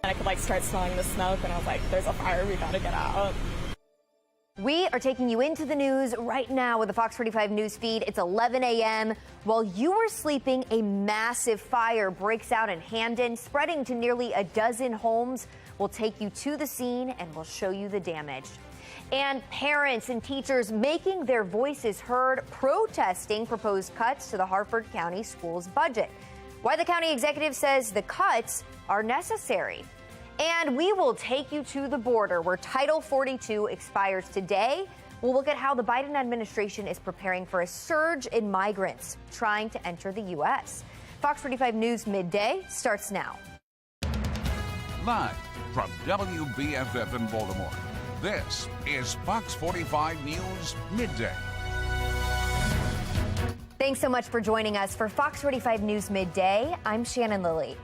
I could like start smelling the smoke, and I was like, there's a fire, we gotta get out. We are taking you into the news right now with the Fox 45 news feed. It's 11 a.m. While you were sleeping, a massive fire breaks out in Hamden, spreading to nearly a dozen homes. We'll take you to the scene and we'll show you the damage. And parents and teachers making their voices heard, protesting proposed cuts to the Harford County schools budget. Why the county executive says the cuts are necessary. And we will take you to the border where Title 42 expires today. We'll look at how the Biden administration is preparing for a surge in migrants trying to enter the U.S. Fox 45 News Midday starts now. Live from WBFF in Baltimore, this is Fox 45 News Midday. Thanks so much for joining us for Fox 45 News Midday. I'm Shannon Lilly.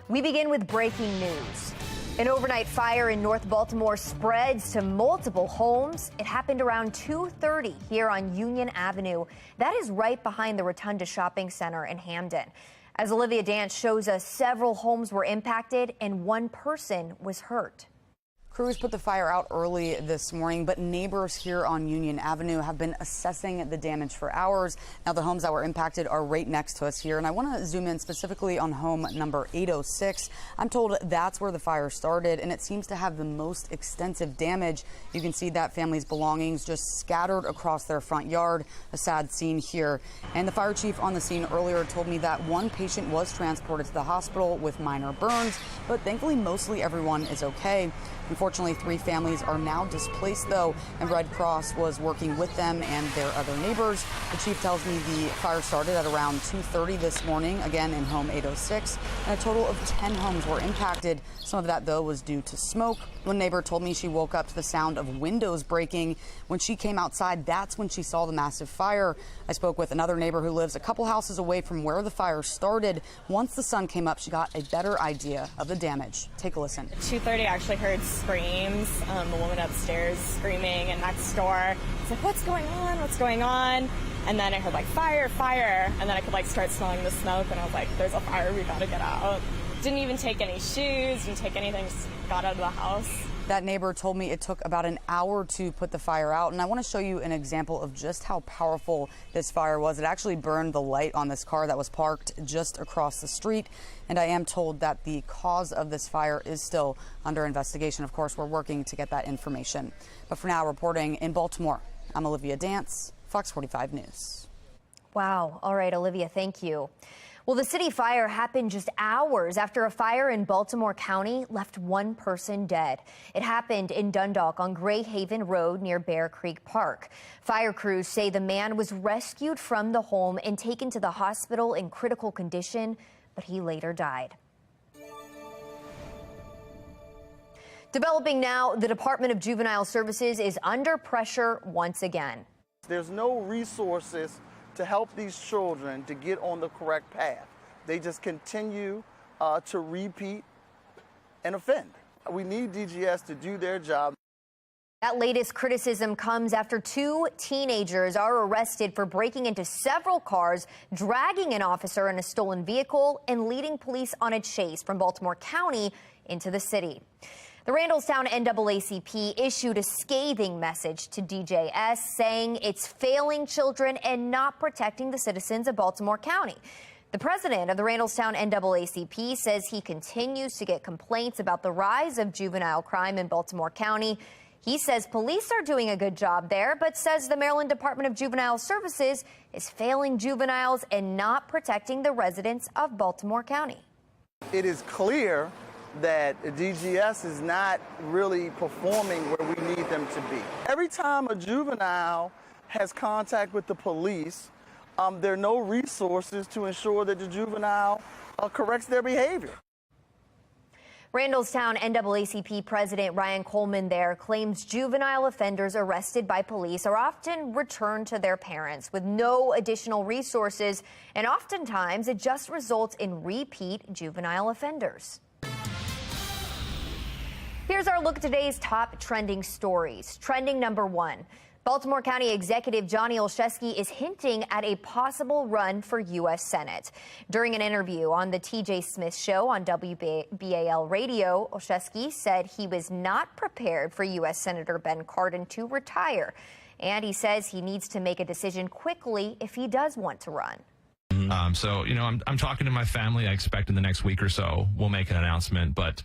We begin with breaking news. An overnight fire in North Baltimore spreads to multiple homes. It happened around 2:30 here on Union Avenue. That is right behind the Rotunda Shopping Center in Hamden. As Olivia Dance shows us, several homes were impacted and one person was hurt. Crews put the fire out early this morning, but neighbors here on Union Avenue have been assessing the damage for hours. Now, the homes that were impacted are right next to us here, and I want to zoom in specifically on home number 806. I'm told that's where the fire started, and it seems to have the most extensive damage. You can see that family's belongings just scattered across their front yard. A sad scene here. And the fire chief on the scene earlier told me that one patient was transported to the hospital with minor burns, but thankfully mostly everyone is okay. Unfortunately, 3 families are now displaced, though, and Red Cross was working with them and their other neighbors. The chief tells me the fire started at around 2:30 this morning, again in home 806, and a total of 10 homes were impacted. Some of that, though, was due to smoke. One neighbor told me she woke up to the sound of windows breaking. When she came outside, that's when she saw the massive fire. I spoke with another neighbor who lives a couple houses away from where the fire started. Once the sun came up, she got a better idea of the damage. Take a listen. At 2:30, I actually heard screams, the woman upstairs screaming, and next door, I was like, what's going on, what's going on? And then I heard like fire, fire, and then I could like start smelling the smoke, and I was like, there's a fire, we gotta get out. Didn't even take any shoes, didn't take anything, just got out of the house. That neighbor told me it took about an hour to put the fire out, and I want to show you an example of just how powerful this fire was. It actually burned the light on this car that was parked just across the street, and I am told that the cause of this fire is still under investigation. Of course, we're working to get that information. But for now, reporting in Baltimore, I'm Olivia Dance, Fox 45 News. Wow. All right, Olivia, thank you. Well, the city fire happened just hours after a fire in Baltimore County left one person dead. It happened in Dundalk on Gray Haven Road near Bear Creek Park. Fire crews say the man was rescued from the home and taken to the hospital in critical condition, but he later died. Developing now, the Department of Juvenile Services is under pressure once again. There's no resources to help these children to get on the correct path. They just continue to repeat and offend. We need DGS to do their job. That latest criticism comes after 2 teenagers are arrested for breaking into several cars, dragging an officer in a stolen vehicle, and leading police on a chase from Baltimore County into the city. The Randallstown NAACP issued a scathing message to DJS saying it's failing children and not protecting the citizens of Baltimore County. The president of the Randallstown NAACP says he continues to get complaints about the rise of juvenile crime in Baltimore County. He says police are doing a good job there, but says the Maryland Department of Juvenile Services is failing juveniles and not protecting the residents of Baltimore County. It is clear that DGS is not really performing where we need them to be. Every time a juvenile has contact with the police, there are no resources to ensure that the juvenile corrects their behavior. Randallstown NAACP President Ryan Coleman there claims juvenile offenders arrested by police are often returned to their parents with no additional resources, and oftentimes it just results in repeat juvenile offenders. Here's our look at today's top trending stories. Trending number 1. Baltimore County Executive Johnny Olszewski is hinting at a possible run for U.S. Senate. During an interview on the TJ Smith Show on WBAL Radio, Olszewski said he was not prepared for U.S. Senator Ben Cardin to retire. And he says he needs to make a decision quickly if he does want to run. So, I'm talking to my family. I expect in the next week or so we'll make an announcement, but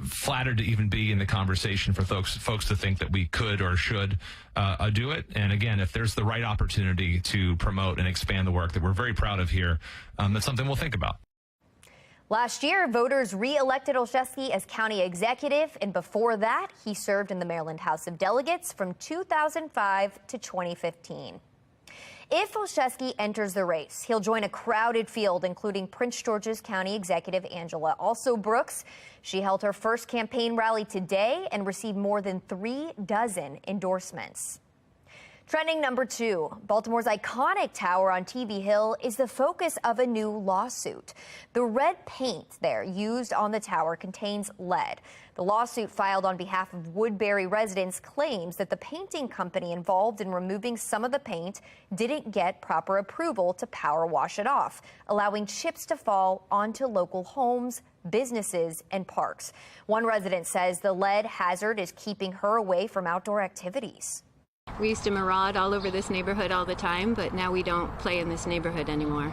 flattered to even be in the conversation for folks to think that we could or should do it. And again, if there's the right opportunity to promote and expand the work that we're very proud of here, that's something we'll think about. Last year, voters re-elected Olszewski as county executive, and before that, he served in the Maryland House of Delegates from 2005 to 2015. If Olszewski enters the race, he'll join a crowded field, including Prince George's County Executive Angela Brooks. She held her first campaign rally today and received more than 36 endorsements. Trending number 2, Baltimore's iconic tower on TV Hill is the focus of a new lawsuit. The red paint there used on the tower contains lead. The lawsuit filed on behalf of Woodbury residents claims that the painting company involved in removing some of the paint didn't get proper approval to power wash it off, allowing chips to fall onto local homes, businesses, and parks. One resident says the lead hazard is keeping her away from outdoor activities. We used to maraud all over this neighborhood all the time, but now we don't play in this neighborhood anymore.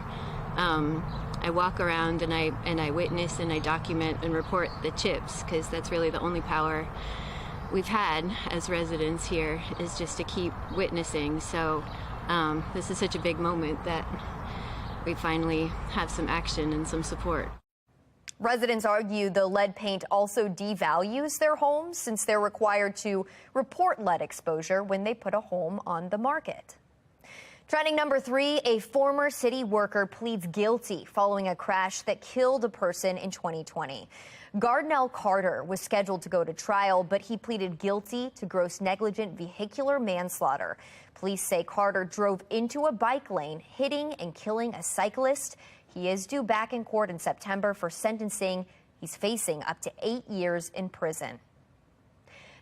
I walk around and I witness and I document and report the chips, because that's really the only power we've had as residents here, is just to keep witnessing. So this is such a big moment that we finally have some action and some support. Residents argue the lead paint also devalues their homes since they're required to report lead exposure when they put a home on the market. Trending number 3, a former city worker pleads guilty following a crash that killed a person in 2020. Gardnell Carter was scheduled to go to trial, but he pleaded guilty to gross negligent vehicular manslaughter. Police say Carter drove into a bike lane, hitting and killing a cyclist. He is due back in court in September for sentencing. He's facing up to 8 years in prison.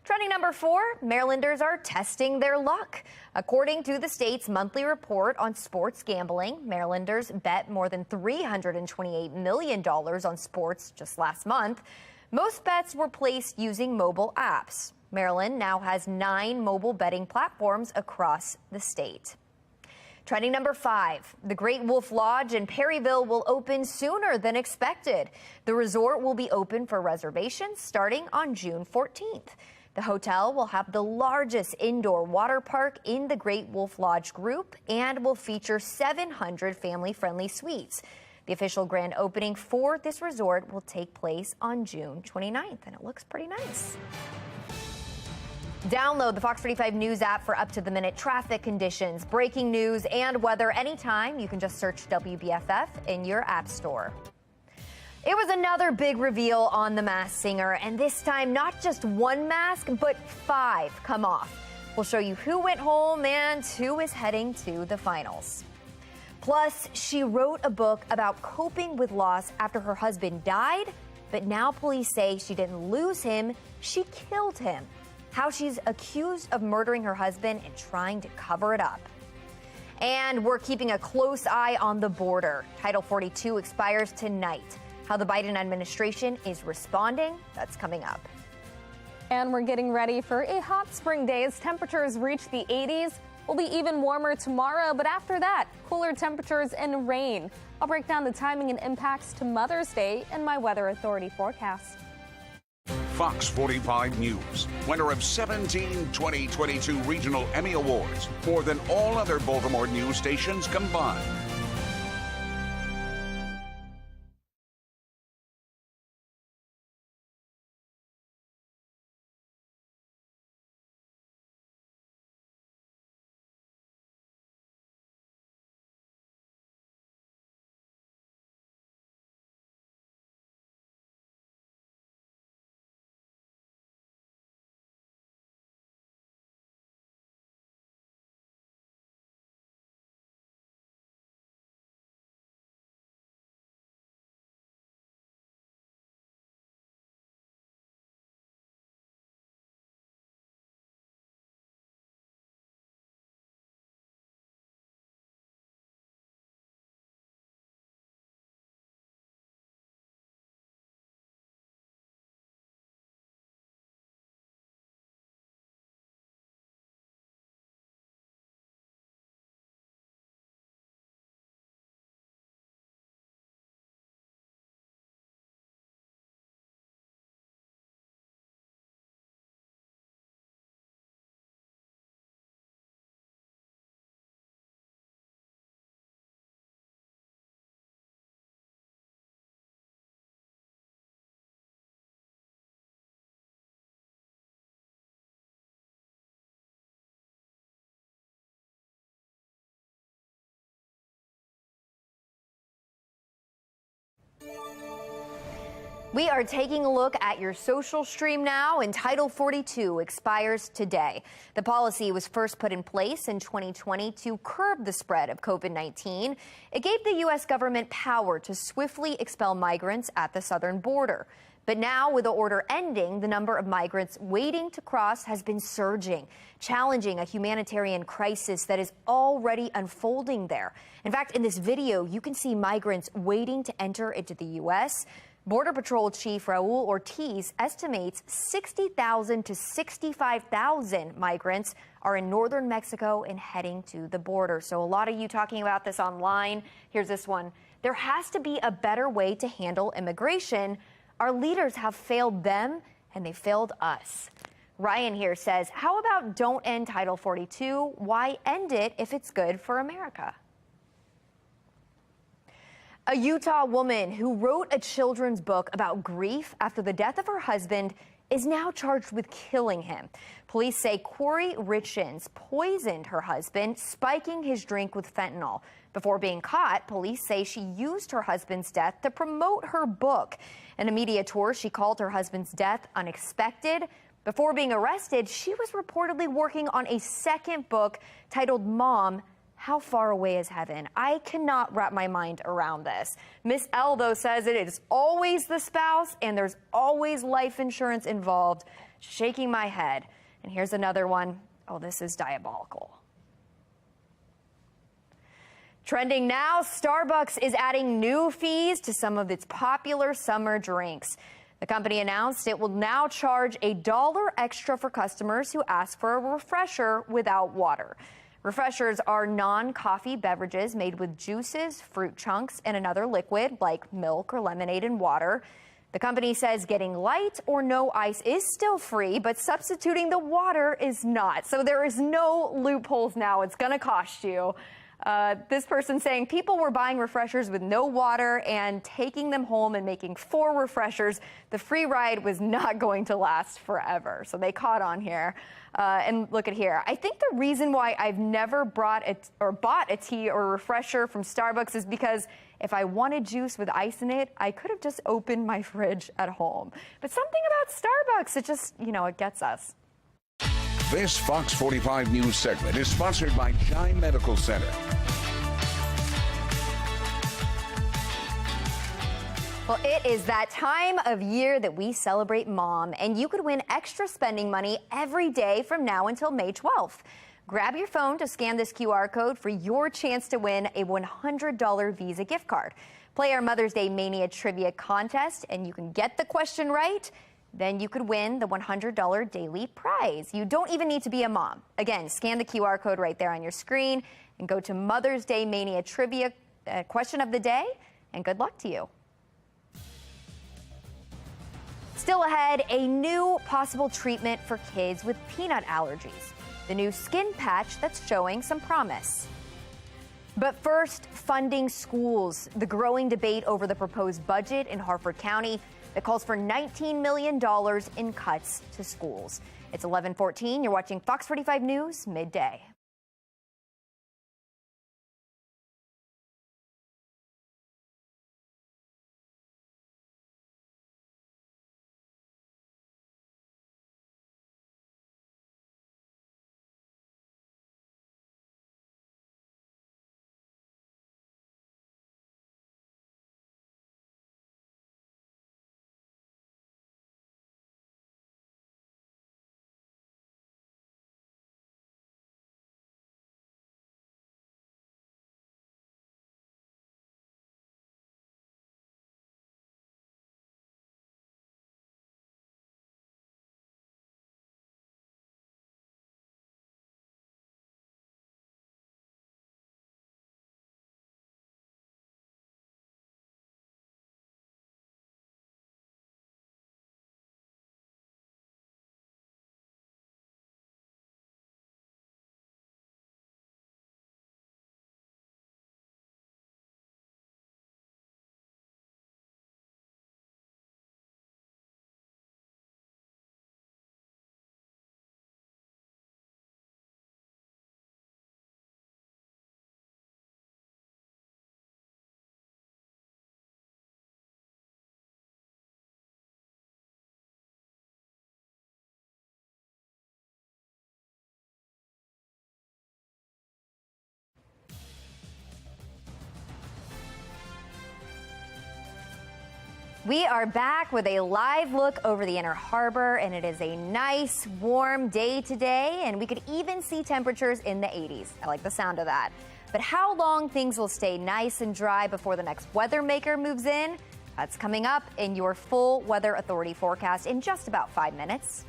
Trending number 4, Marylanders are testing their luck. According to the state's monthly report on sports gambling, Marylanders bet more than $328 million on sports just last month. Most bets were placed using mobile apps. Maryland now has 9 mobile betting platforms across the state. Trending number 5, the Great Wolf Lodge in Perryville will open sooner than expected. The resort will be open for reservations starting on June 14th. The hotel will have the largest indoor water park in the Great Wolf Lodge group and will feature 700 family-friendly suites. The official grand opening for this resort will take place on June 29th, and it looks pretty nice. Download the Fox 45 News app for up-to-the-minute traffic conditions, breaking news, and weather anytime. You can just search WBFF in your app store. It was another big reveal on The Masked Singer, and this time not just one mask, but 5 come off. We'll show you who went home and who is heading to the finals. Plus, she wrote a book about coping with loss after her husband died, but now police say she didn't lose him, she killed him. How she's accused of murdering her husband and trying to cover it up. And we're keeping a close eye on the border. Title 42 expires tonight. How the Biden administration is responding, that's coming up. And we're getting ready for a hot spring day as temperatures reach the 80s. Will be even warmer tomorrow, but after that, cooler temperatures and rain. I'll break down the timing and impacts to Mother's Day in my Weather Authority forecast. Fox 45 News, winner of 17 2022 Regional Emmy Awards, more than all other Baltimore news stations combined. We are taking a look at your social stream now, and Title 42 expires today. The policy was first put in place in 2020 to curb the spread of COVID-19. It gave the U.S. government power to swiftly expel migrants at the southern border. But now, with the order ending, the number of migrants waiting to cross has been surging, challenging a humanitarian crisis that is already unfolding there. In fact, in this video, you can see migrants waiting to enter into the U.S. Border Patrol Chief Raul Ortiz estimates 60,000 to 65,000 migrants are in northern Mexico and heading to the border. So a lot of you talking about this online. Here's this one. There has to be a better way to handle immigration. Our leaders have failed them, and they failed us. Ryan here says, how about don't end Title 42? Why end it if it's good for America? A Utah woman who wrote a children's book about grief after the death of her husband is now charged with killing him. Police say Corey Richens poisoned her husband, spiking his drink with fentanyl. Before being caught, police say she used her husband's death to promote her book. In a media tour, she called her husband's death unexpected. Before being arrested, she was reportedly working on a second book titled Mom, How Far Away is Heaven? I cannot wrap my mind around this. Miss L, though, says it is always the spouse and there's always life insurance involved. Shaking my head. And here's another one. Oh, this is diabolical. Trending now, Starbucks is adding new fees to some of its popular summer drinks. The company announced it will now charge $1 extra for customers who ask for a refresher without water. Refreshers are non-coffee beverages made with juices, fruit chunks, and another liquid like milk or lemonade and water. The company says getting light or no ice is still free, but substituting the water is not. So there is no loopholes now. It's going to cost you. This person saying people were buying refreshers with no water and taking them home and making 4 refreshers. The free ride was not going to last forever. So they caught on here. And look at here. I think the reason why I've never bought a tea or a refresher from Starbucks is because if I wanted juice with ice in it, I could have just opened my fridge at home. But something about Starbucks, it just, it gets us. This Fox 45 News segment is sponsored by Shine Medical Center. Well, it is that time of year that we celebrate Mom, and you could win extra spending money every day from now until May 12th. Grab your phone to scan this QR code for your chance to win a $100 Visa gift card. Play our Mother's Day Mania Trivia contest, and you can get the question right. Then you could win the $100 daily prize. You don't even need to be a mom. Again, scan the QR code right there on your screen and go to Mother's Day Mania Trivia question of the day, and good luck to you. Still ahead, a new possible treatment for kids with peanut allergies. The new skin patch that's showing some promise. But first, funding schools. The growing debate over the proposed budget in Harford County that calls for $19 million in cuts to schools. It's 11:14. You're watching Fox 45 News Midday. We are back with a live look over the Inner Harbor, and it is a nice, warm day today, and we could even see temperatures in the 80s. I like the sound of that. But how long things will stay nice and dry before the next weather maker moves in? That's coming up in your full Weather Authority forecast in just about 5 minutes.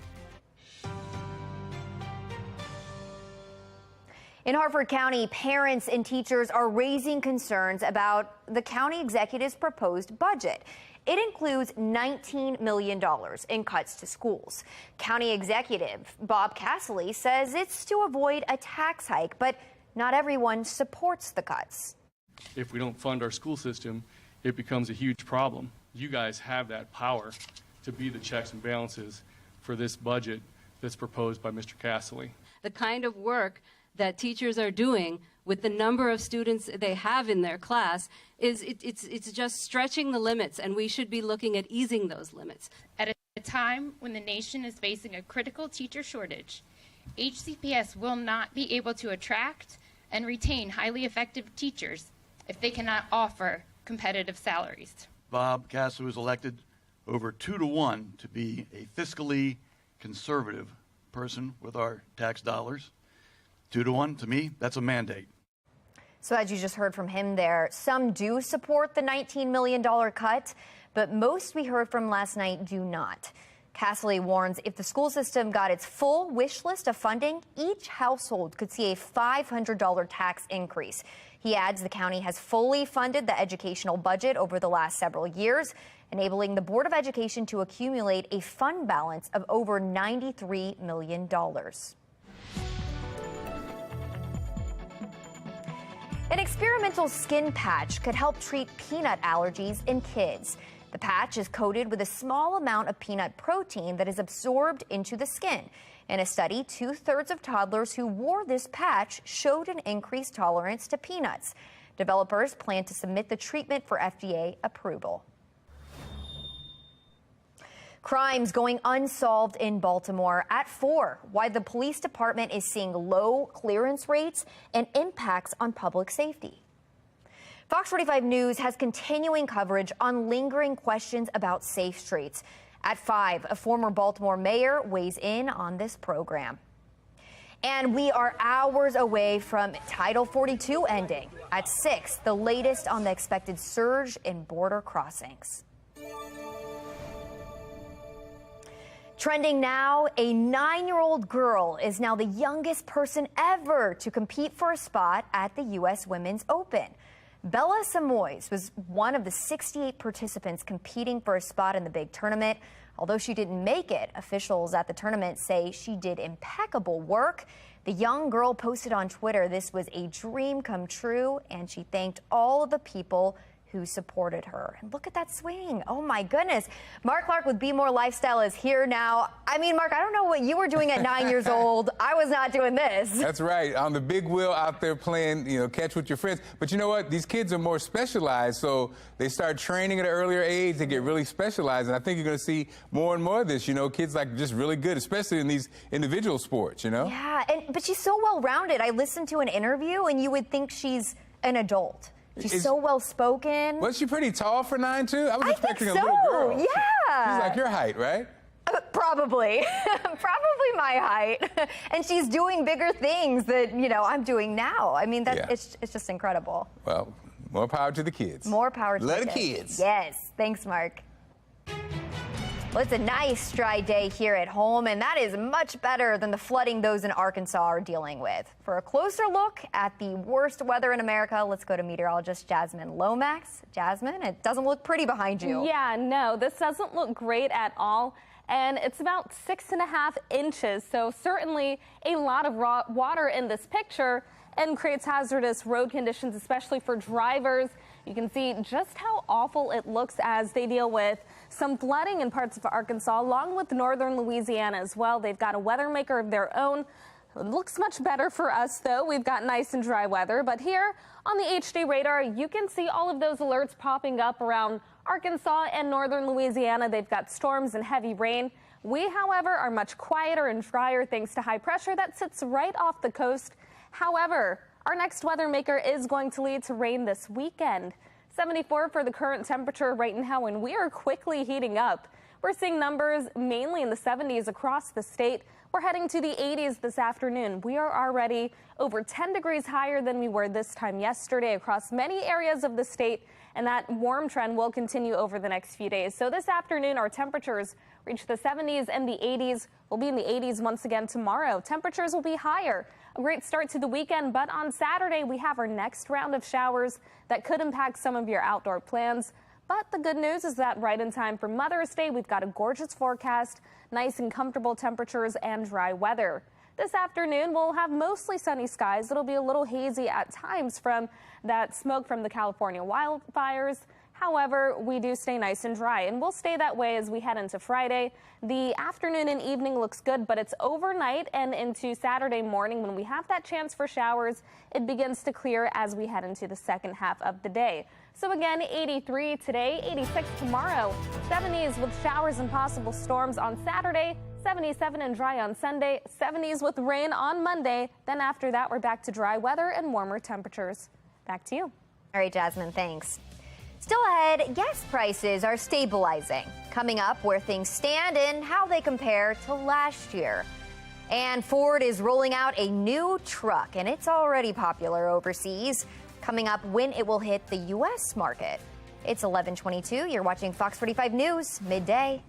In Harford County, parents and teachers are raising concerns about the county executive's proposed budget. It includes $19 million in cuts to schools. County Executive Bob Casserly says it's to avoid a tax hike, but not everyone supports the cuts. If we don't fund our school system, it becomes a huge problem. You guys have that power to be the checks and balances for this budget that's proposed by Mr. Casserly. The kind of work that teachers are doing with the number of students they have in their class it's just stretching the limits, and we should be looking at easing those limits. At a time when the nation is facing a critical teacher shortage, HCPS will not be able to attract and retain highly effective teachers if they cannot offer competitive salaries. Bob Casserly was elected over 2-to-1 to be a fiscally conservative person with our tax dollars. 2-to-1, to me, that's a mandate. So as you just heard from him there, some do support the $19 million cut, but most we heard from last night do not. Casserly warns if the school system got its full wish list of funding, each household could see a $500 tax increase. He adds the county has fully funded the educational budget over the last several years, enabling the Board of Education to accumulate a fund balance of over $93 million. An experimental skin patch could help treat peanut allergies in kids. The patch is coated with a small amount of peanut protein that is absorbed into the skin. In a study, 2/3 of toddlers who wore this patch showed an increased tolerance to peanuts. Developers plan to submit the treatment for FDA approval. Crimes going unsolved in Baltimore at 4. Why the police department is seeing low clearance rates and impacts on public safety. Fox 45 News has continuing coverage on lingering questions about safe streets. At 5, a former Baltimore mayor weighs in on this program. And we are hours away from Title 42 ending. At 6, the latest on the expected surge in border crossings. Trending now, a 9-year-old girl is now the youngest person ever to compete for a spot at the U.S. Women's Open. Bella Samoys was one of the 68 participants competing for a spot in the big tournament. Although she didn't make it, officials at the tournament say she did impeccable work. The young girl posted on Twitter this was a dream come true, and she thanked all of the people who supported her. And look at that swing. Oh my goodness. Mark Clark with Be More Lifestyle is here now. I mean, Mark, I don't know what you were doing at 9 years old. I was not doing this. That's right. On the big wheel out there playing, catch with your friends. But you know what? These kids are more specialized, so they start training at an earlier age. They get really specialized. And I think you're going to see more and more of this. Kids like just really good, especially in these individual sports, Yeah, but she's so well-rounded. I listened to an interview, and you would think she's an adult. She's so well-spoken. Was she pretty tall for 9, too? I was expecting a little girl. Yeah. She's like your height, right? Probably. Probably my height. And she's doing bigger things that, I'm doing now. I mean, it's just incredible. Well, more power to the kids. More power to the kids. Yes. Thanks, Mark. Well, it's a nice dry day here at home, and that is much better than the flooding those in Arkansas are dealing with. For a closer look at the worst weather in America, let's go to meteorologist Jasmine Lomax. Jasmine, it doesn't look pretty behind you. Yeah, no, this doesn't look great at all. And it's about 6.5 inches, so certainly a lot of raw water in this picture and creates hazardous road conditions, especially for drivers. You can see just how awful it looks as they deal with some flooding in parts of Arkansas, along with northern Louisiana as well. They've got a weather maker of their own. It looks much better for us, though. We've got nice and dry weather. But here on the HD radar, you can see all of those alerts popping up around Arkansas and northern Louisiana. They've got storms and heavy rain. We, however, are much quieter and drier thanks to high pressure that sits right off the coast. However, our next weather maker is going to lead to rain this weekend. 74 for the current temperature right now, and we are quickly heating up. We're seeing numbers mainly in the 70s across the state. We're heading to the 80s this afternoon. We are already over 10 degrees higher than we were this time yesterday across many areas of the state, and that warm trend will continue over the next few days. So this afternoon, our temperatures reach the 70s and the 80s. We'll be in the 80s once again tomorrow. Temperatures will be higher. A great start to the weekend, but on Saturday, we have our next round of showers that could impact some of your outdoor plans. But the good news is that right in time for Mother's Day, we've got a gorgeous forecast, nice and comfortable temperatures and dry weather. This afternoon, we'll have mostly sunny skies. It'll be a little hazy at times from that smoke from the California wildfires. However, we do stay nice and dry, and we'll stay that way as we head into Friday. The afternoon and evening looks good, but it's overnight and into Saturday morning when we have that chance for showers. It begins to clear as we head into the second half of the day. So again, 83 today, 86 tomorrow, 70s with showers and possible storms on Saturday, 77 and dry on Sunday, 70s with rain on Monday. Then after that, we're back to dry weather and warmer temperatures. Back to you. All right, Jasmine, thanks. Still ahead, gas prices are stabilizing. Coming up, where things stand and how they compare to last year. And Ford is rolling out a new truck, and it's already popular overseas. Coming up, when it will hit the U.S. market. It's 11:22. You're watching Fox 45 News, midday.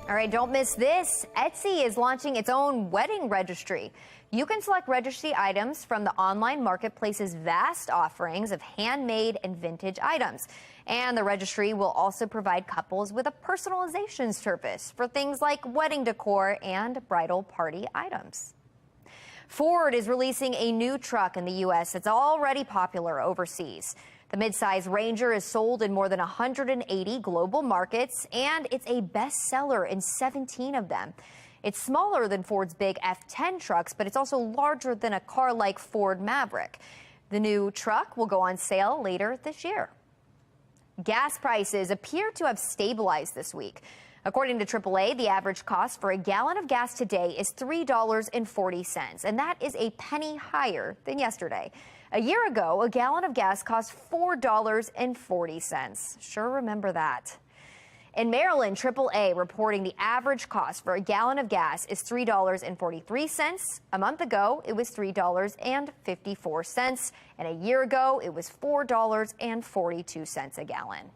All right, don't miss this. Etsy is launching its own wedding registry. You can select registry items from the online marketplace's vast offerings of handmade and vintage items. And the registry will also provide couples with a personalization service for things like wedding decor and bridal party items. Ford is releasing a new truck in the U.S. that's already popular overseas. The midsize Ranger is sold in more than 180 global markets, and it's a bestseller in 17 of them. It's smaller than Ford's big F-10 trucks, but it's also larger than a car like Ford Maverick. The new truck will go on sale later this year. Gas prices appear to have stabilized this week. According to AAA, the average cost for a gallon of gas today is $3.40, and that is a penny higher than yesterday. A year ago, a gallon of gas cost $4.40. Sure remember that. In Maryland, AAA reporting the average cost for a gallon of gas is $3.43. A month ago, it was $3.54. And a year ago, it was $4.42 a gallon.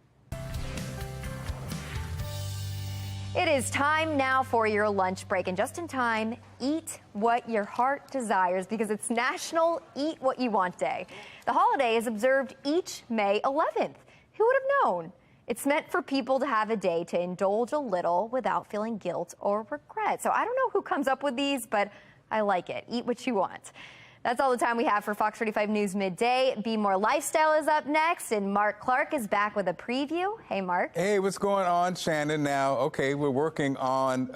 It is time now for your lunch break. And just in time, eat what your heart desires, because it's National Eat What You Want Day. The holiday is observed each May 11th. Who would have known? It's meant for people to have a day to indulge a little without feeling guilt or regret. So I don't know who comes up with these, but I like it. Eat what you want. That's all the time we have for Fox 45 News Midday. Be More Lifestyle is up next, and Mark Clark is back with a preview. Hey, Mark. Hey, what's going on, Shannon? Now, okay, we're working on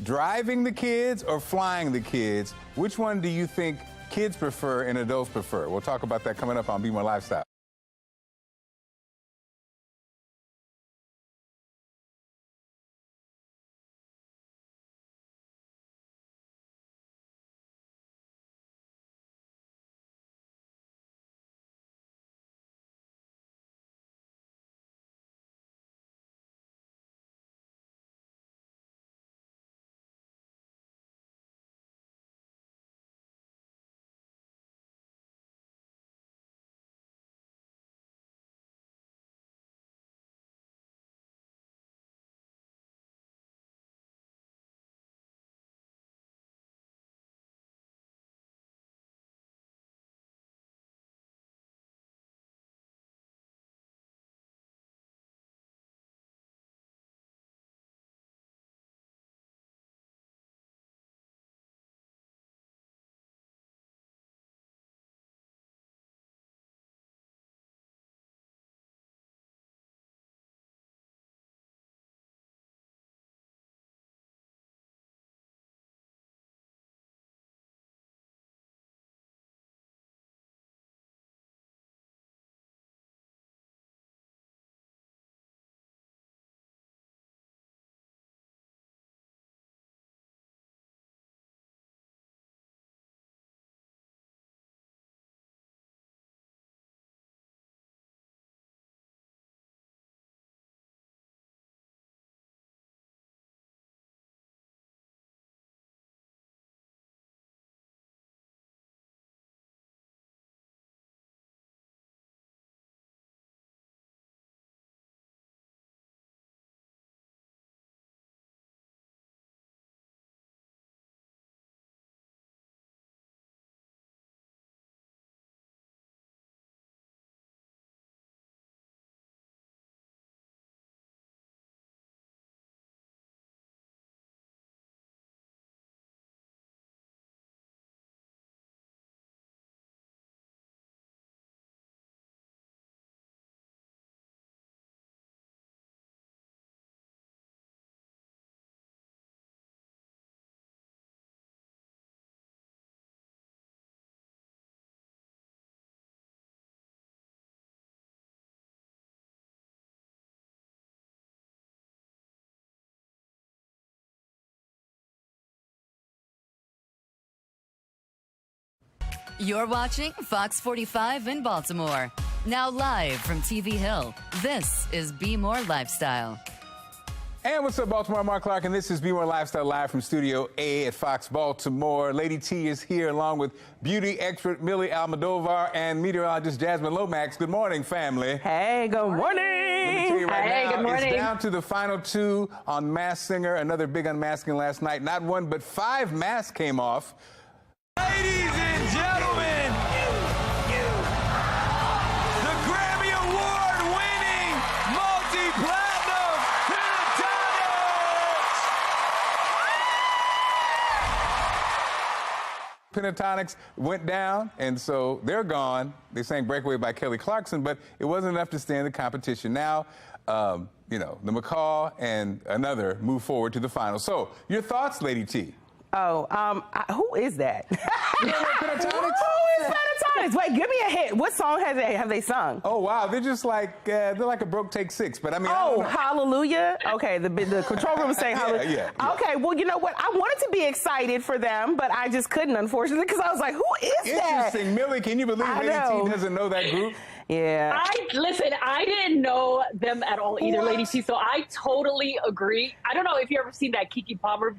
driving the kids or flying the kids. Which one do you think kids prefer and adults prefer? We'll talk about that coming up on Be More Lifestyle. You're watching Fox 45 in Baltimore. Now live from TV Hill, this is Be More Lifestyle. And what's up, Baltimore? I'm Mark Clark, and this is Be More Lifestyle live from Studio A at Fox Baltimore. Lady T is here along with beauty expert Millie Almodovar and meteorologist Jasmine Lomax. Good morning, family. Hey, good morning. Let me tell you right now, good morning. it's down to the final two on Masked Singer. Another big unmasking last night. Not one, but 5 masks came off. Ladies and gentlemen, the Grammy Award-winning, multi-platinum Pentatonics went down, and so they're gone. They sang Breakaway by Kelly Clarkson, but it wasn't enough to stand the competition. Now, you know, the McCall and another move forward to the final. So, your thoughts, Lady T? Oh, who is that? Who is Pentatonics? Wait, give me a hint. What song have they sung? Oh wow, they're just like they're like a broke take six. But I mean, oh, Hallelujah. Okay, the control room was saying Hallelujah. Yeah. Okay, well, you know what? I wanted to be excited for them, but I just couldn't, unfortunately, because I was like, who is that? Interesting, Millie. Can you believe Lady T doesn't know that group? Yeah. I didn't know them at all either, Lady T. So I totally agree. I don't know if you ever seen that Keke Palmer,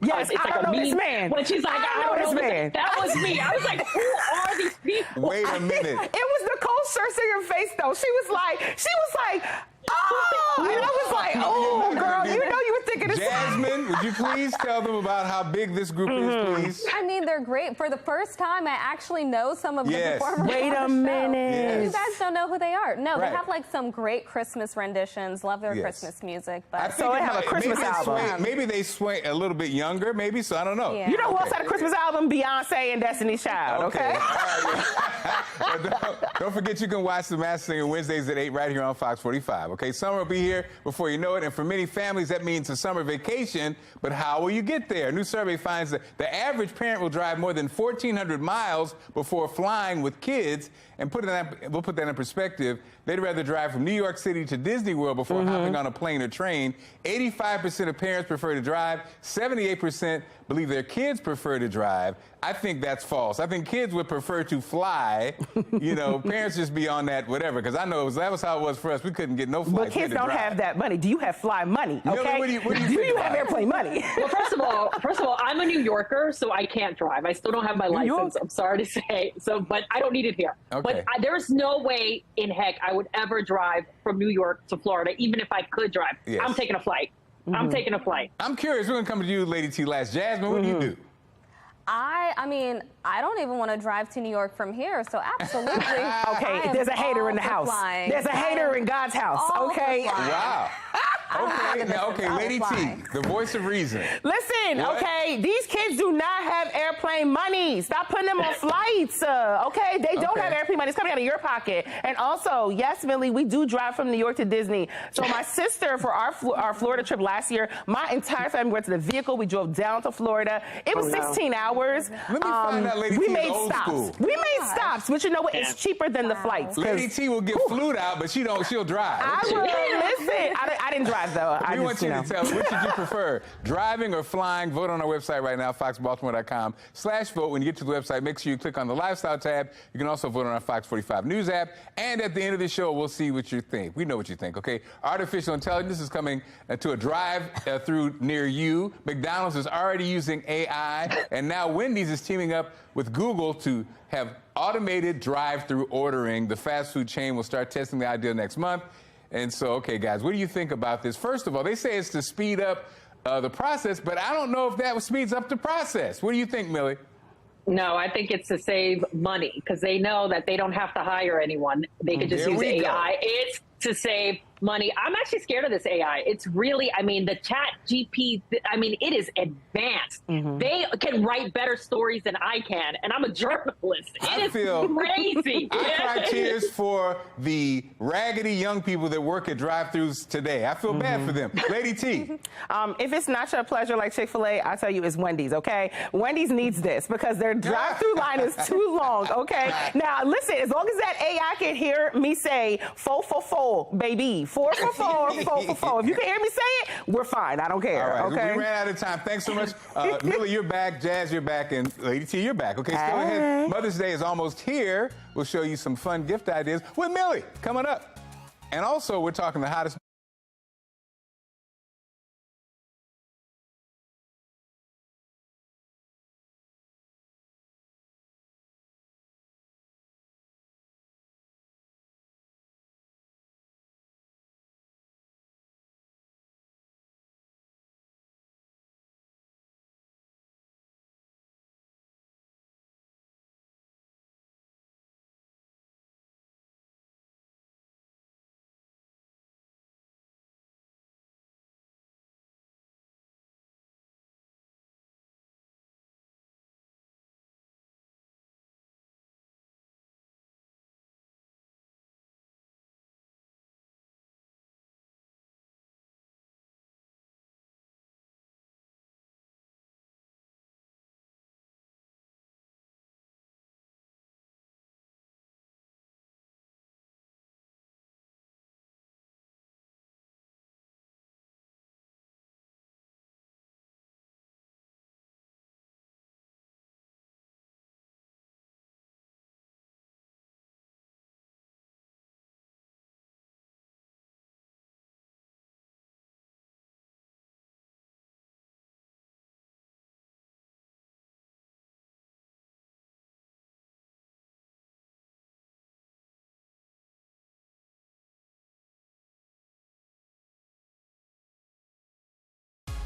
yes, it's like a meme man. when she's like, I don't know this man. That was me. I was like, who are these people? Wait a minute. It was Nicole Scherzinger face though. She was like, oh, and I was like, oh, girl, you know you were thinking of Jasmine, would you please tell them about how big this group is, please? I mean, they're great. For the first time, I actually know some of the performers. Wait a minute. You guys don't know who they are. No, Right. they have like some great Christmas renditions. Love their Christmas music. But I think they have a Christmas album. Maybe they swing a little bit younger, maybe, so I don't know. Yeah. You know who else had a Christmas album? Beyonce and Destiny's Child, okay? All right. Don't forget you can watch The Masked Singer Wednesdays at 8 right here on Fox 45, okay? Summer will be here before you know it, and for many families, that means a summer vacation, but how will you get there? A new survey finds that the average parent will drive more than 1,400 miles before flying with kids, and we'll put that in perspective. They'd rather drive from New York City to Disney World before hopping on a plane or train. 85% of parents prefer to drive. 78% believe their kids prefer to drive. I think that's false. I think kids would prefer to fly. You know, parents just be on that whatever, because I know that was how it was for us. We couldn't get no flights. But kids don't have that money. Do you have fly money, okay? Millie, what do you do think you about have it? airplane money? Well, first of all, I'm a New Yorker, so I can't drive. I still don't have my license. I'm sorry to say. So, but I don't need it here. Okay. But there's no way in heck I would ever drive from New York to Florida, even if I could drive. Yes. I'm taking a flight. I'm taking a flight. I'm curious. We're going to come to you, Lady T, last. Jasmine, what do you do? I mean, I don't even want to drive to New York from here, so absolutely. Okay, there's a hater in the house. There's a hater in God's house, okay? Wow. Okay, Lady T, the voice of reason. Listen, okay, these kids do not have airplane money. Stop putting them on flights, okay? They don't have airplane money. It's coming out of your pocket. And also, yes, Millie, we do drive from New York to Disney. So my sister, for our Florida trip last year, my entire family went to the vehicle. We drove down to Florida. It was 16 hours. Let me find out Lady we T is made old stops. school. We made stops, but you know what? It's cheaper than the flights. Lady T will get flued out, but she'll drive. I will. Listen, I didn't drive, though. We want you to tell us, which did you prefer, driving or flying? Vote on our website right now, foxbaltimore.com/vote. When you get to the website, make sure you click on the Lifestyle tab. You can also vote on our Fox 45 News app. And at the end of the show, we'll see what you think. We know what you think, okay? Artificial intelligence is coming to a drive-through near you. McDonald's is already using AI, and now Wendy's is teaming up with Google to have automated drive-through ordering. The fast food chain will start testing the idea next month. And so, okay, guys, what do you think about this? First of all, they say it's to speed up the process, but I don't know if that speeds up the process. What do you think, Millie? No, I think it's to save money because they know that they don't have to hire anyone. They could just use AI. It's to save money. I'm actually scared of this AI. It's really, I mean, the chat GP, I mean, it is advanced. They can write better stories than I can, and I'm a journalist. It is crazy. I cry tears for the raggedy young people that work at drive-thrus today. I feel bad for them. Lady T. If it's not your pleasure like Chick-fil-A, I tell you it's Wendy's, okay? Wendy's needs this because their drive-through line is too long, okay? Now, listen, as long as that AI can hear me say 444, baby, 444, 444. If you can hear me say it, we're fine. I don't care, All right, okay? we ran out of time. Thanks so much. Millie, you're back. Jazz, you're back. And Lady T, you're back. Okay, still ahead. Mother's Day is almost here. We'll show you some fun gift ideas with Millie coming up. And also, we're talking the hottest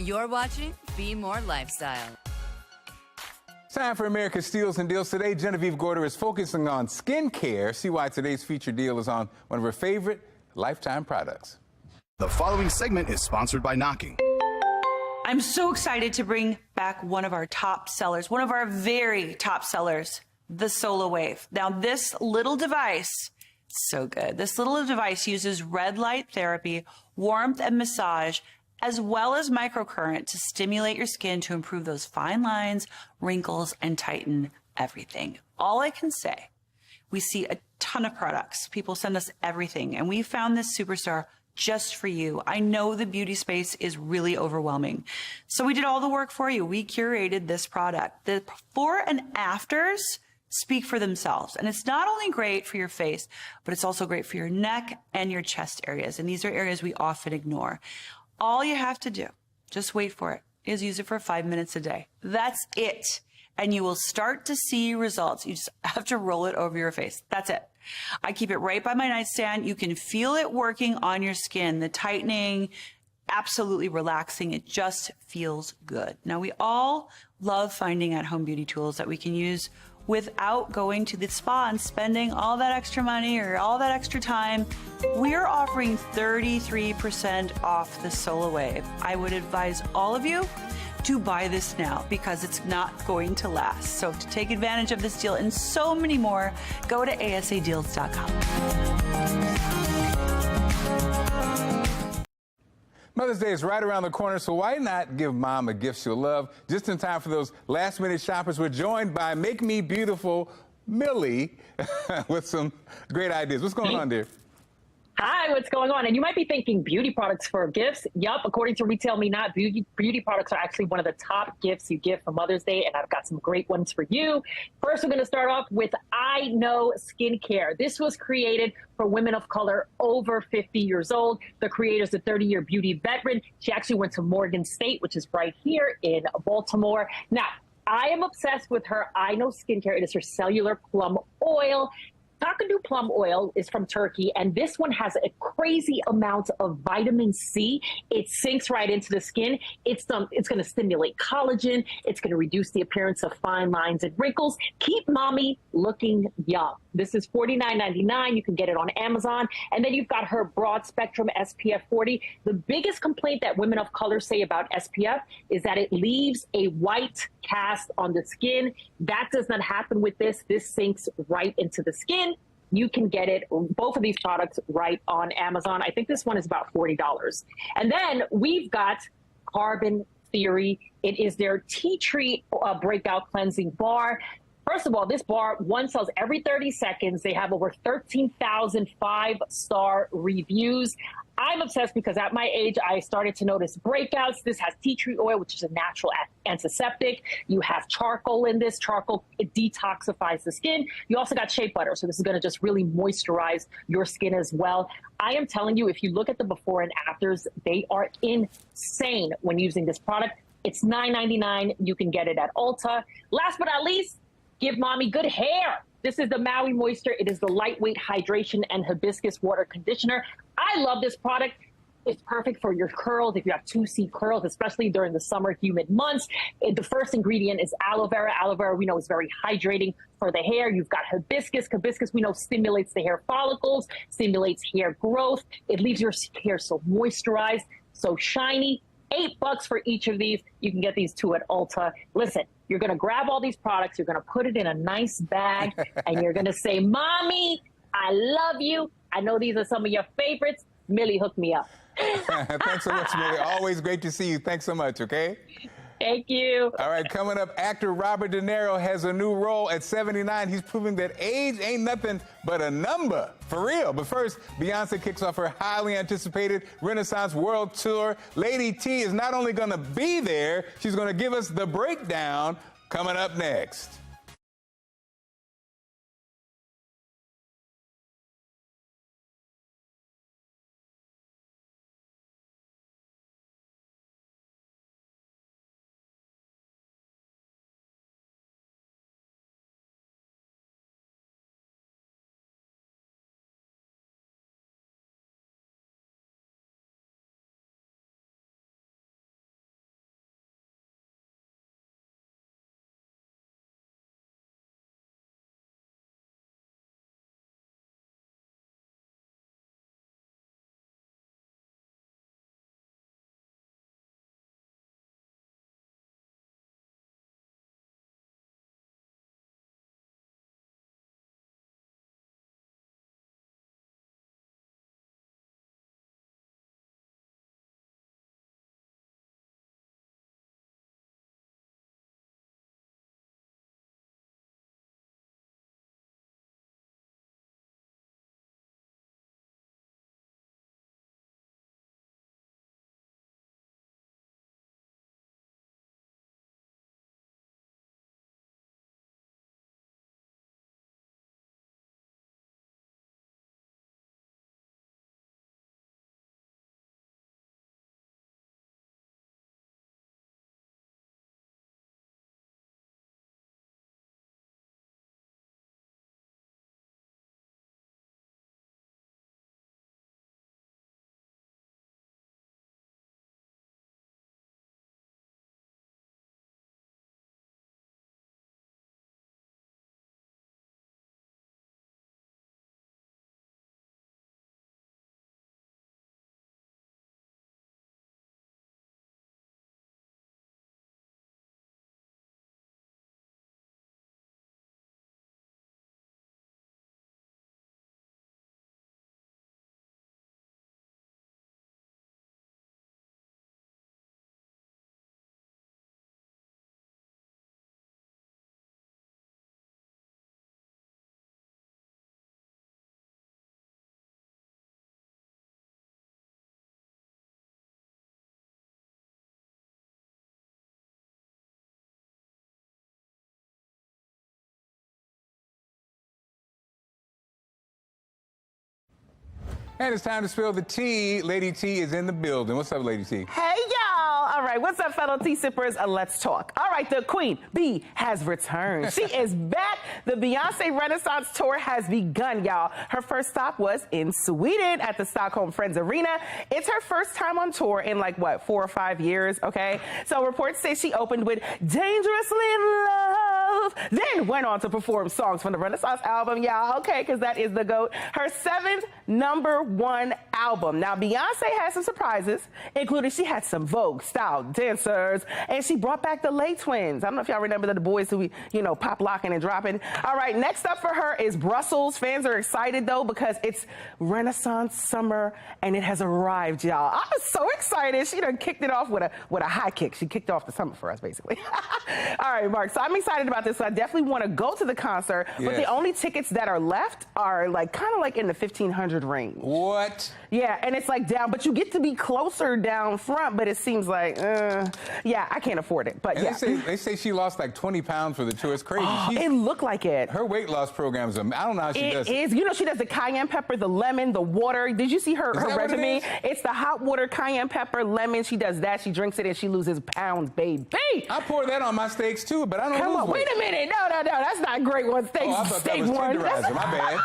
You're watching Be More Lifestyle. Time for America's Steals and Deals. Today, Genevieve Gorder is focusing on skincare. See why today's featured deal is on one of her favorite Lifetime products. The following segment is sponsored by Knocking. I'm so excited to bring back one of our top sellers, one of our very top sellers, the Solar Wave. Now, this little device, so good. This little device uses red light therapy, warmth and massage, as well as microcurrent to stimulate your skin to improve those fine lines, wrinkles, and tighten everything. All I can say, we see a ton of products. People send us everything, and we found this superstar just for you. I know the beauty space is really overwhelming. So we did all the work for you. We curated this product. The before and afters speak for themselves. And it's not only great for your face, but it's also great for your neck and your chest areas. And these are areas we often ignore. All you have to do, just wait for it, is use it for 5 minutes a day. That's it. And you will start to see results. You just have to roll it over your face. That's it. I keep it right by my nightstand. You can feel it working on your skin, the tightening, absolutely relaxing. It just feels good. Now, we all love finding at-home beauty tools that we can use without going to the spa and spending all that extra money or all that extra time. We're offering 33% off the Solar Wave. I would advise all of you to buy this now because it's not going to last. So to take advantage of this deal and so many more, go to asadeals.com. Mother's Day is right around the corner, so why not give mom a gift she'll love? Just in time for those last-minute shoppers, we're joined by Make Me Beautiful Millie with some great ideas. What's going on, dear? Hi, what's going on? And you might be thinking beauty products for gifts. Yup, according to Retail Me Not, beauty products are actually one of the top gifts you give for Mother's Day, and I've got some great ones for you. First, we're going to start off with I Know Skincare. This was created for women of color over 50 years old. The creator's a 30-year beauty veteran. She actually went to Morgan State, which is right here in Baltimore. Now, I am obsessed with her I Know Skincare. It is her cellular plum oil. Kakadu plum oil is from Turkey, and this one has a crazy amount of vitamin C. It sinks right into the skin. It's going to stimulate collagen. It's going to reduce the appearance of fine lines and wrinkles. Keep mommy looking young. This is $49.99. You can get it on Amazon. And then you've got her broad spectrum SPF 40. The biggest complaint that women of color say about SPF is that it leaves a white cast on the skin. That does not happen with this. This sinks right into the skin. You can get it, both of these products, right on Amazon. I think this one is about $40. And then we've got Carbon Theory. It is their tea tree breakout cleansing bar. First of all, this bar, one sells every 30 seconds. They have over 13,000 5-star reviews. I'm obsessed because at my age, I started to notice breakouts. This has tea tree oil, which is a natural antiseptic. You have charcoal in this. Charcoal, it detoxifies the skin. You also got shea butter, so this is going to just really moisturize your skin as well. I am telling you, if you look at the before and afters, they are insane when using this product. It's $9.99. You can get it at Ulta. Last but not least, give mommy good hair. This is the Maui Moisture. It is the lightweight hydration and hibiscus water conditioner. I love this product. It's perfect for your curls. If you have 2C curls, especially during the summer humid months. The first ingredient is aloe vera. Aloe vera, we know, is very hydrating for the hair. You've got hibiscus. Hibiscus, we know, stimulates the hair follicles, stimulates hair growth. It leaves your hair so moisturized, so shiny. $8 for each of these. You can get these two at Ulta. Listen, you're going to grab all these products. You're going to put it in a nice bag, and you're going to say, Mommy, I love you. I know these are some of your favorites. Millie, hook me up. Thanks so much, Millie. Always great to see you. Thanks so much, okay? Thank you. All right, coming up, actor Robert De Niro has a new role at 79. He's proving that age ain't nothing but a number, for real. But first, Beyonce kicks off her highly anticipated Renaissance World Tour. Lady T is not only going to be there, she's going to give us the breakdown coming up next. And it's time to spill the tea. Lady T is in the building. What's up, Lady T? Hey, y'all. All right, what's up, fellow tea sippers? Let's talk. All right, the Queen Bee has returned. She is back. The Beyonce Renaissance Tour has begun, y'all. Her first stop was in Sweden at the Stockholm Friends Arena. It's her first time on tour in 4 or 5 years, okay? So reports say she opened with Dangerously in Love, then went on to perform songs from the Renaissance album, y'all, okay, because that is the GOAT. Her 7th #1 album. Now, Beyonce had some surprises, including she had some Vogue style dancers, and she brought back the Lay Twins. I don't know if y'all remember the boys who, pop locking and dropping. All right, next up for her is Brussels. Fans are excited, though, because it's Renaissance summer, and it has arrived, y'all. I was so excited. She done kicked it off with a high kick. She kicked off the summer for us, basically. All right, Mark, so I'm excited about this. So I definitely want to go to the concert, but the only tickets that are left are kind of in the 1,500 range. What? Yeah, and it's down, but you get to be closer down front, but it seems yeah, I can't afford it. But and yeah. They say she lost 20 pounds for the tour. It's crazy. It looked like it. Her weight loss program is, I don't know how she does it. It is. She does the cayenne pepper, the lemon, the water. Did you see her regimen? It's the hot water, cayenne pepper, lemon. She does that. She drinks it and she loses pounds, baby. I pour that on my steaks too, but I don't Come lose on, weight. wait a minute. No, that's not great one. Steak, I thought that was one. tenderizer. My bad.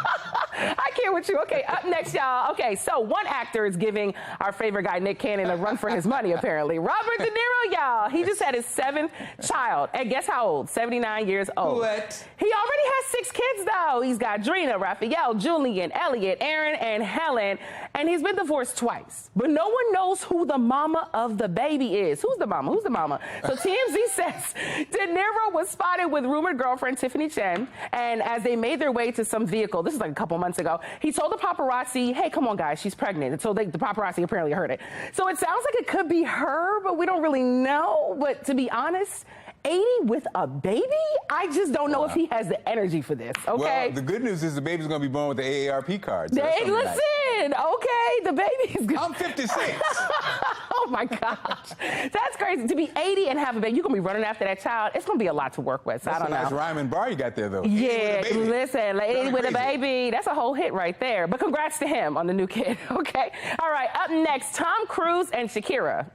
I can't with you. Okay, up next, y'all. Okay, so one actor is giving our favorite guy, Nick Cannon, a run for his money, apparently. Robert De Niro, y'all. He just had his 7th child. And guess how old? 79 years old. What? He already has 6 kids, though. He's got Drina, Raphael, Julian, Elliot, Aaron, and Helen. And he's been divorced twice. But no one knows who the mama of the baby is. Who's the mama? Who's the mama? So TMZ says De Niro was spotted with rumored girlfriend Tiffany Chen. And as they made their way to some vehicle, this is a couple months ago, he told the paparazzi, hey, come on, guys, she's pregnant. And so the paparazzi apparently heard it. So it sounds like it could be her, but we don't really know. But to be honest, 80 with a baby? I just don't know if he has the energy for this, okay? Well, the good news is the baby's going to be born with the AARP card. So listen, okay, the baby's good. I'm 56. Oh, my gosh. That's crazy. To be 80 and have a baby, you're going to be running after that child. It's going to be a lot to work with, so I don't know. That's a nice rhyme and bar you got there, though. Yeah, listen, 80 with a baby. That's a whole hit right there. But congrats to him on the new kid, okay? All right, up next, Tom Cruise and Shakira.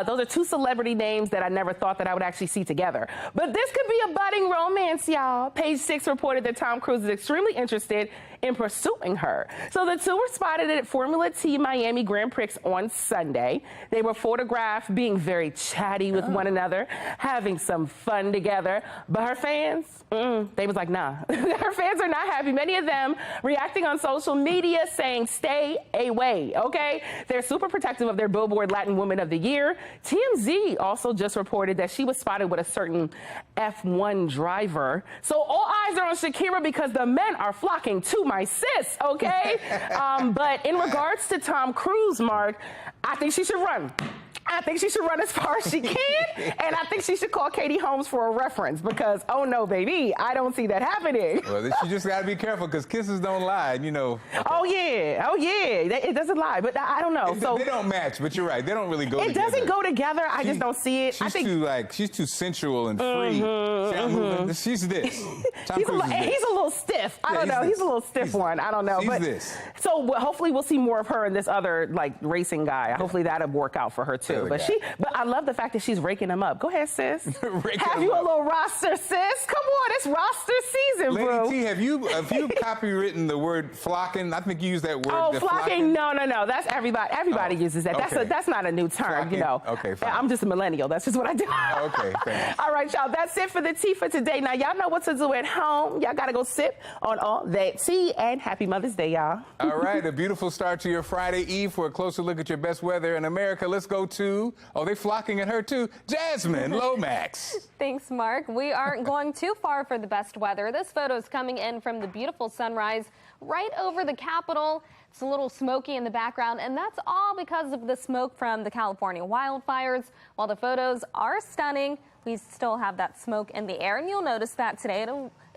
Those are 2 celebrity names that I never thought that I would actually see together. But this could be a budding romance, y'all. Page 6 reported that Tom Cruise is extremely interested in pursuing her. So the two were spotted at Formula T Miami Grand Prix on Sunday. They were photographed being very chatty with one another, having some fun together. But her fans, they was like, nah. Her fans are not happy. Many of them reacting on social media saying, stay away, okay? They're super protective of their Billboard Latin Woman of the Year. TMZ also just reported that she was spotted with a certain F1 driver. So all eyes are on Shakira because the men are flocking to my sis, okay? But in regards to Tom Cruise, Mark, I think she should run. I think she should run as far as she can, and I think she should call Katie Holmes for a reference because, oh no, baby, I don't see that happening. Well, she just got to be careful because kisses don't lie, Oh yeah, it doesn't lie, but I don't know. So they don't match, but you're right, they don't really go together. It doesn't go together. I just don't see it. She's too sensual and free. She's this. He's a little stiff. I don't know. He's a little stiff one. I don't know. She's but this. So hopefully we'll see more of her and this other racing guy. Hopefully that'll work out for her too. But I love the fact that she's raking them up. Go ahead, sis. Have you a little roster, sis? Come on, it's roster season, bro. Lady T, have you copywritten the word flocking? I think you use that word. Oh, flocking? No. That's everybody. Everybody uses that. Okay. That's not a new term, flocking. Okay, fine. I'm just a millennial. That's just what I do. Okay, thanks. All right, y'all. That's it for the tea for today. Now, y'all know what to do at home. Y'all got to go sip on all that tea. And happy Mother's Day, y'all. All right, a beautiful start to your Friday Eve. For a closer look at your best weather in America, let's go to, they flocking at her too, Jasmine Lomax. Thanks, Mark. We aren't going too far for the best weather. This photo is coming in from the beautiful sunrise right over the Capitol. It's a little smoky in the background, and that's all because of the smoke from the California wildfires. While the photos are stunning, we still have that smoke in the air, and you'll notice that today.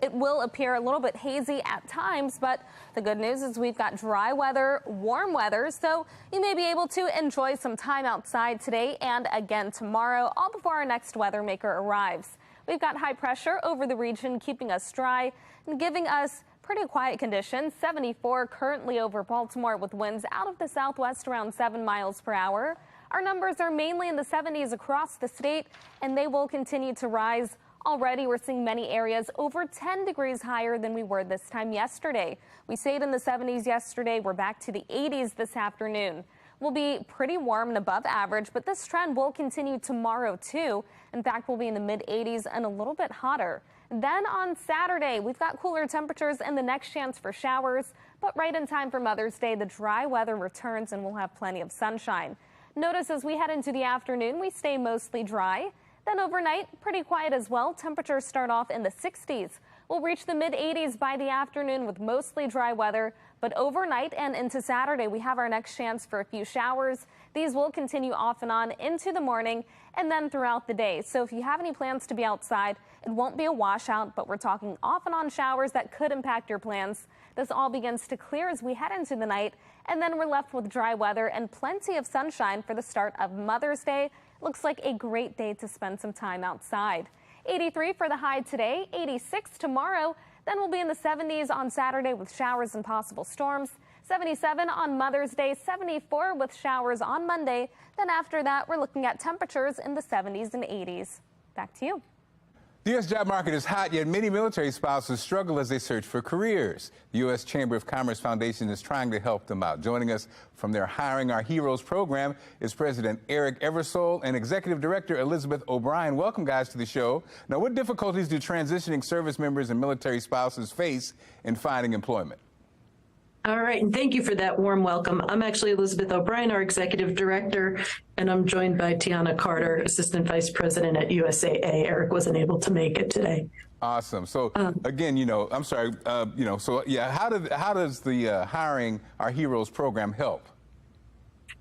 It will appear a little bit hazy at times, but the good news is we've got dry weather, warm weather, so you may be able to enjoy some time outside today and again tomorrow, all before our next weather maker arrives. We've got high pressure over the region, keeping us dry and giving us pretty quiet conditions. 74 currently over Baltimore with winds out of the southwest around 7 miles per hour. Our numbers are mainly in the 70s across the state, and they will continue to rise. Already, we're seeing many areas over 10 degrees higher than we were this time yesterday. We stayed in the 70s yesterday. We're back to the 80s this afternoon. We'll be pretty warm and above average, but this trend will continue tomorrow, too. In fact, we'll be in the mid-80s and a little bit hotter. Then on Saturday, we've got cooler temperatures and the next chance for showers. But right in time for Mother's Day, the dry weather returns and we'll have plenty of sunshine. Notice as we head into the afternoon, we stay mostly dry. Then overnight, pretty quiet as well. Temperatures start off in the 60s. We'll reach the mid-80s by the afternoon with mostly dry weather. But overnight and into Saturday, we have our next chance for a few showers. These will continue off and on into the morning and then throughout the day. So if you have any plans to be outside, it won't be a washout, but we're talking off and on showers that could impact your plans. This all begins to clear as we head into the night, and then we're left with dry weather and plenty of sunshine for the start of Mother's Day. Looks like a great day to spend some time outside. 83 for the high today, 86 tomorrow. Then we'll be in the 70s on Saturday with showers and possible storms. 77 on Mother's Day, 74 with showers on Monday. Then after that, we're looking at temperatures in the 70s and 80s. Back to you. The U.S. job market is hot, yet many military spouses struggle as they search for careers. The U.S. Chamber of Commerce Foundation is trying to help them out. Joining us from their Hiring Our Heroes program is President Eric Eversole and Executive Director Elizabeth O'Brien. Welcome, guys, to the show. Now, what difficulties do transitioning service members and military spouses face in finding employment? All right, and thank you for that warm welcome. I'm actually Elizabeth O'Brien, our Executive Director, and I'm joined by Tiana Carter, Assistant Vice President at USAA. Eric wasn't able to make it today. Awesome. So again, I'm sorry, so yeah, how does the Hiring Our Heroes program help?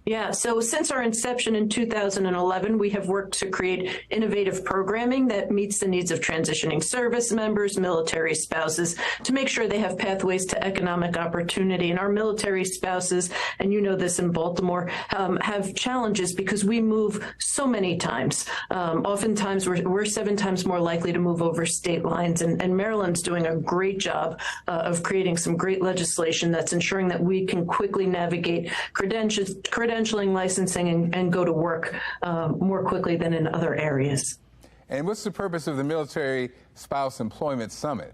Yeah, so since our inception in 2011, we have worked to create innovative programming that meets the needs of transitioning service members, military spouses, to make sure they have pathways to economic opportunity. And our military spouses, and you know this in Baltimore, have challenges because we move so many times. Oftentimes, we're 7 times more likely to move over state lines. And Maryland's doing a great job of creating some great legislation that's ensuring that we can quickly navigate credentialing, licensing, and go to work more quickly than in other areas. And what's the purpose of the Military Spouse Employment Summit?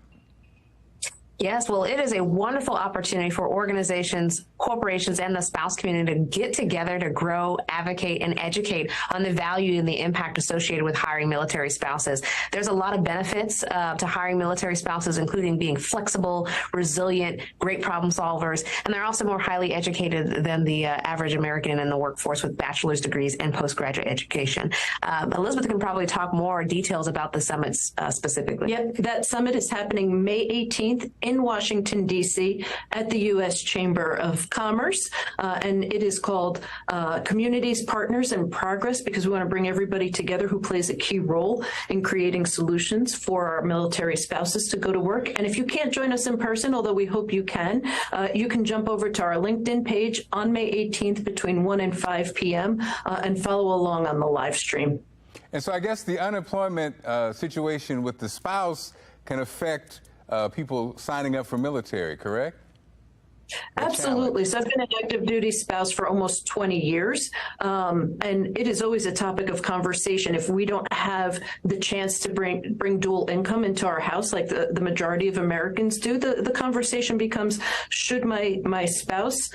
Yes, well, it is a wonderful opportunity for organizations, corporations, and the spouse community to get together to grow, advocate, and educate on the value and the impact associated with hiring military spouses. There's a lot of benefits to hiring military spouses, including being flexible, resilient, great problem solvers, and they're also more highly educated than the average American in the workforce with bachelor's degrees and postgraduate education. Elizabeth can probably talk more details about the summits specifically. Yep, that summit is happening May 18th in Washington, D.C. at the U.S. Chamber of Commerce, and it is called Communities, Partners, and Progress, because we want to bring everybody together who plays a key role in creating solutions for our military spouses to go to work. And if you can't join us in person, although we hope you can jump over to our LinkedIn page on May 18th between 1 and 5 p.m. And follow along on the live stream. And so I guess the unemployment situation with the spouse can affect people signing up for military, correct? Absolutely. So I've been an active duty spouse for almost 20 years, and it is always a topic of conversation. If we don't have the chance to bring dual income into our house, like the majority of Americans do, the conversation becomes, should my spouse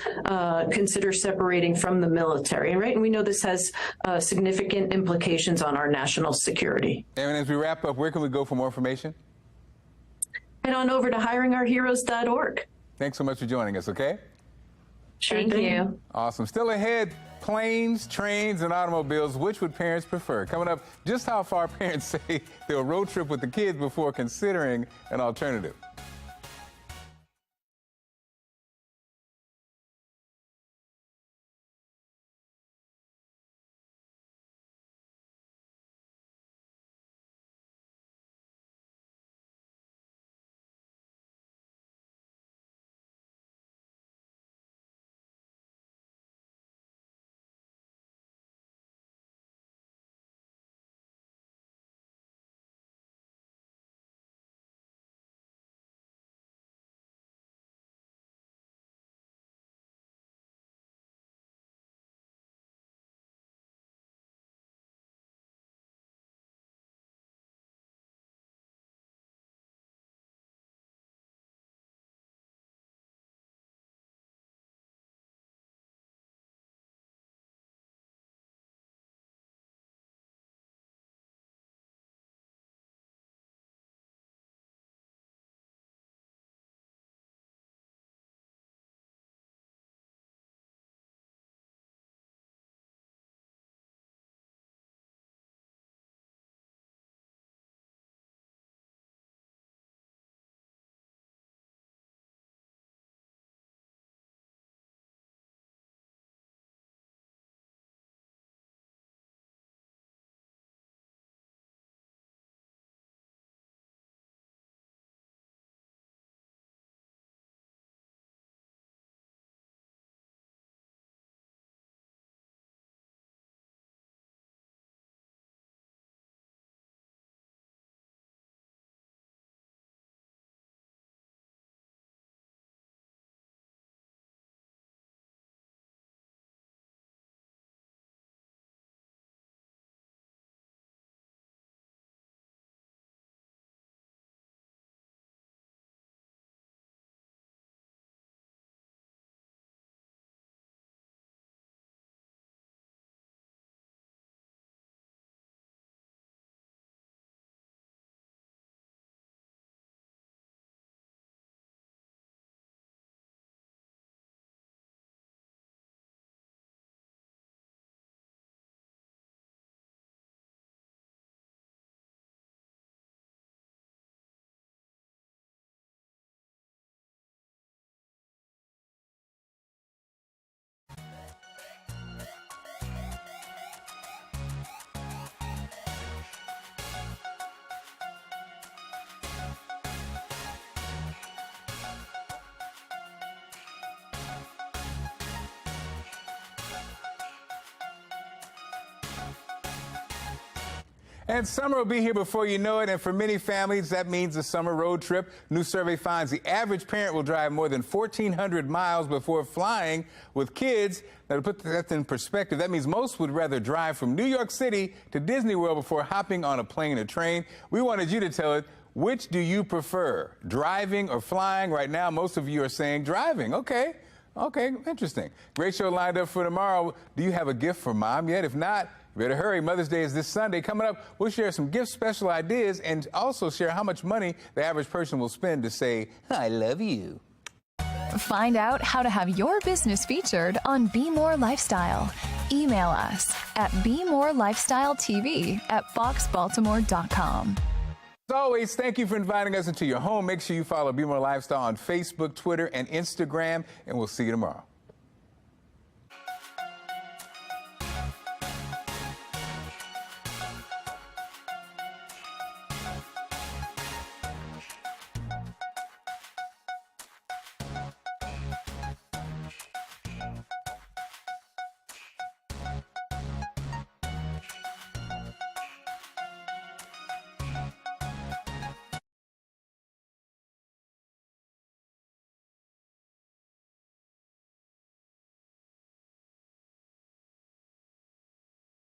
consider separating from the military? And right, and we know this has significant implications on our national security. And as we wrap up, where can we go for more information? Head on over to hiringourheroes.org. Thanks so much for joining us, okay? Thank you. Awesome. Still ahead, planes, trains, and automobiles. Which would parents prefer? Coming up, just how far parents say they'll road trip with the kids before considering an alternative. And summer will be here before you know it, and for many families, that means a summer road trip. New survey finds the average parent will drive more than 1,400 miles before flying with kids. Now, to put that in perspective, that means most would rather drive from New York City to Disney World before hopping on a plane or train. We wanted you to tell it, which do you prefer, driving or flying? Right now, most of you are saying driving. Okay, interesting. Great show lined up for tomorrow. Do you have a gift for mom yet? If not, you better hurry. Mother's Day is this Sunday. Coming up, we'll share some gift special ideas and also share how much money the average person will spend to say, I love you. Find out how to have your business featured on Be More Lifestyle. Email us at BeMoreLifestyleTV@foxbaltimore.com. As always, thank you for inviting us into your home. Make sure you follow Be More Lifestyle on Facebook, Twitter, and Instagram, and we'll see you tomorrow.